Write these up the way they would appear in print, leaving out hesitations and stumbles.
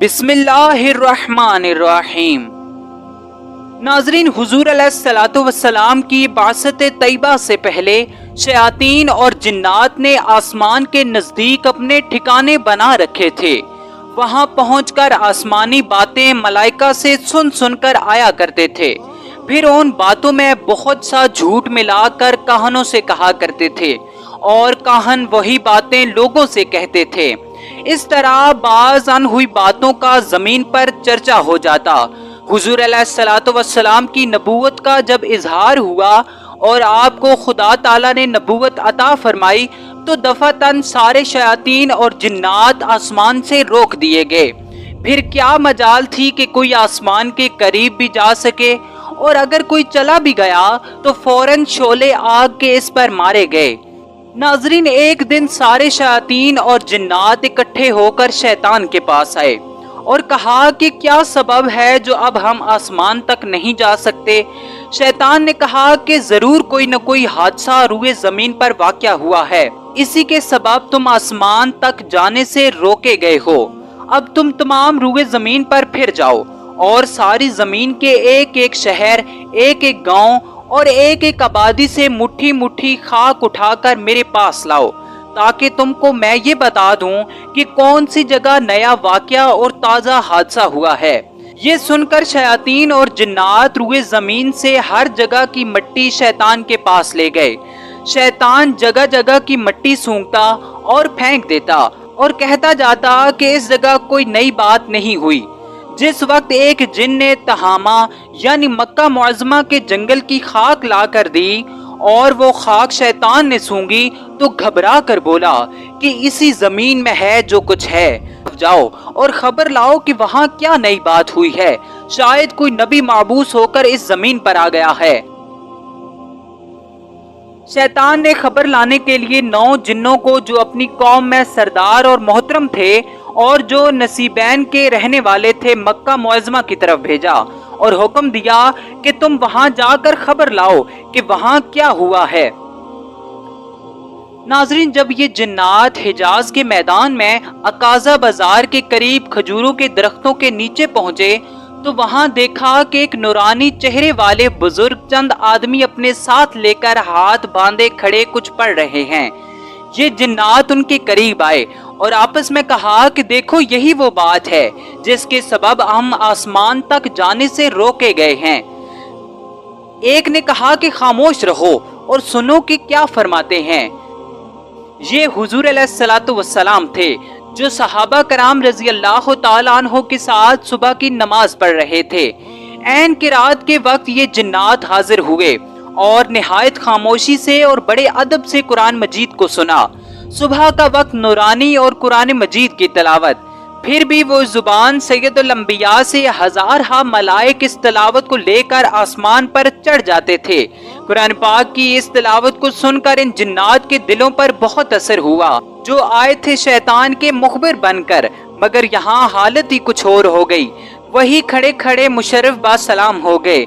بسم اللہ الرحمن الرحیم۔ ناظرین، حضور علیہ الصلوۃ والسلام کی بعثت طیبہ سے پہلے شیاطین اور جنات نے آسمان کے نزدیک اپنے ٹھکانے بنا رکھے تھے۔ وہاں پہنچ کر آسمانی باتیں ملائکہ سے سن سن کر آیا کرتے تھے، پھر ان باتوں میں بہت سا جھوٹ ملا کر کاہنوں سے کہا کرتے تھے اور کاہن وہی باتیں لوگوں سے کہتے تھے۔ اس طرح بعض انہوئی باتوں کا زمین پر چرچا ہو جاتا۔ حضور علیہ الصلوۃ والسلام کی نبوت کا جب اظہار ہوا اور آپ کو خدا تعالیٰ نے نبوت عطا فرمائی تو دفعتاً سارے شیاطین اور جنات آسمان سے روک دیے گئے۔ پھر کیا مجال تھی کہ کوئی آسمان کے قریب بھی جا سکے، اور اگر کوئی چلا بھی گیا تو فوراً شعلے آگ کے اس پر مارے گئے۔ ناظرین، ایک دن سارے شیاطین اور جنات اکٹھے ہو کر شیطان کے پاس آئے اور کہا کہ کیا سبب ہے جو اب ہم آسمان تک نہیں جا سکتے؟ شیطان نے کہا کہ ضرور کوئی نہ کوئی حادثہ روئے زمین پر واقع ہوا ہے، اسی کے سبب تم آسمان تک جانے سے روکے گئے ہو۔ اب تم تمام روئے زمین پر پھر جاؤ اور ساری زمین کے ایک ایک شہر، ایک ایک گاؤں اور ایک ایک آبادی سے مٹھی مٹھی خاک اٹھا کر میرے پاس لاؤ، تاکہ تم کو میں یہ بتا دوں کہ کون سی جگہ نیا واقعہ اور تازہ حادثہ ہوا ہے۔ یہ سن کر شیاطین اور جنات روئے زمین سے ہر جگہ کی مٹی شیطان کے پاس لے گئے۔ شیطان جگہ جگہ کی مٹی سونگتا اور پھینک دیتا اور کہتا جاتا کہ اس جگہ کوئی نئی بات نہیں ہوئی۔ جس وقت ایک جن نے تہامہ یعنی مکہ معظمہ کے جنگل کی خاک لا کر دی اور وہ خاک شیطان نے سونگی تو گھبرا کر بولا کہ اسی زمین میں ہے جو کچھ ہے، جاؤ اور خبر لاؤ کہ وہاں کیا نئی بات ہوئی ہے، شاید کوئی نبی معبوس ہو کر اس زمین پر آ گیا ہے۔ شیطان نے خبر لانے کے لیے 9 جنوں کو جو اپنی قوم میں سردار اور محترم تھے اور جو نصیبین کے رہنے والے تھے، مکہ معظمہ کی طرف بھیجا اور حکم دیا کہ تم وہاں جا کر خبر لاؤ کہ وہاں کیا ہوا ہے۔ ناظرین، جب یہ جنات حجاز کے میدان میں عکاظہ بازار کے قریب کھجوروں کے درختوں کے نیچے پہنچے تو وہاں دیکھا کہ ایک نورانی چہرے والے بزرگ چند آدمی اپنے ساتھ لے کر ہاتھ باندھے کھڑے کچھ پڑھ رہے ہیں۔ یہ جنات ان کے قریب آئے اور آپس میں کہا کہ دیکھو، یہی وہ بات ہے جس کے سبب ہم آسمان تک جانے سے روکے گئے ہیں۔ ایک نے کہا کہ خاموش رہو اور سنو کہ کیا فرماتے ہیں۔ یہ حضور علیہ الصلوۃ والسلام تھے جو صحابہ کرام رضی اللہ تعالیٰ عنہ کے ساتھ صبح کی نماز پڑھ رہے تھے۔ عین قرات کے وقت یہ جنات حاضر ہوئے اور نہایت خاموشی سے اور بڑے ادب سے قرآن مجید کو سنا۔ صبح کا وقت نورانی اور قرآن مجید کی تلاوت، پھر بھی وہ زبان سید الانبیاء سے ہزارہا ملائک اس تلاوت کو لے کر آسمان پر چڑھ جاتے تھے۔ قرآن پاک کی اس تلاوت کو سن کر ان جنات کے دلوں پر بہت اثر ہوا جو آئے تھے شیطان کے مخبر بن کر، مگر یہاں حالت ہی کچھ اور ہو گئی۔ وہی کھڑے کھڑے مشرف با سلام ہو گئے،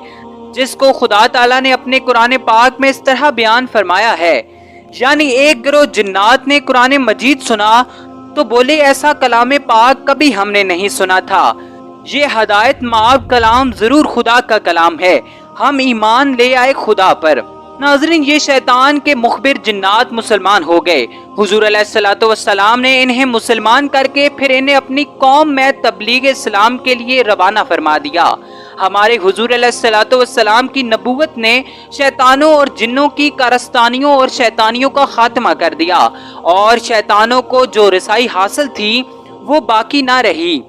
جس کو خدا تعالیٰ نے اپنے قرآن پاک میں اس طرح بیان فرمایا ہے۔ یعنی ایک گروہ جنات نے قرآن مجید سنا تو بولے، ایسا کلام پاک کبھی ہم نے نہیں سنا تھا، یہ ہدایت مآب کلام ضرور خدا کا کلام ہے، ہم ایمان لے آئے خدا پر۔ ناظرین، یہ شیطان کے مخبر جنات مسلمان ہو گئے۔ حضور علیہ الصلوۃ والسلام نے انہیں مسلمان کر کے پھر انہیں اپنی قوم میں تبلیغ اسلام کے لیے روانہ فرما دیا۔ ہمارے حضور علیہ الصلوۃ والسلام کی نبوت نے شیطانوں اور جنوں کی کارستانیوں اور شیطانیوں کا خاتمہ کر دیا، اور شیطانوں کو جو رسائی حاصل تھی وہ باقی نہ رہی۔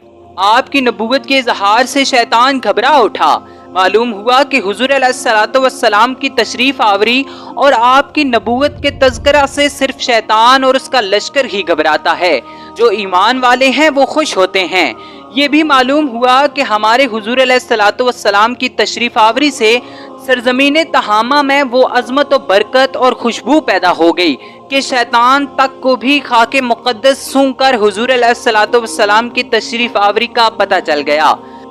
آپ کی نبوت کے اظہار سے شیطان گھبرا اٹھا۔ معلوم ہوا کہ حضور علیہ الصلوۃ والسلام کی تشریف آوری اور آپ کی نبوت کے تذکرہ سے صرف شیطان اور اس کا لشکر ہی گھبراتا ہے، جو ایمان والے ہیں وہ خوش ہوتے ہیں۔ یہ بھی معلوم ہوا کہ ہمارے حضور علیہ الصلوۃ والسلام کی تشریف آوری سے سرزمین تہامہ میں وہ عظمت و برکت اور خوشبو پیدا ہو گئی کہ شیطان تک کو بھی خاک مقدس سونگ کر حضور علیہ الصلوۃ والسلام کی تشریف آوری کا پتہ چل گیا۔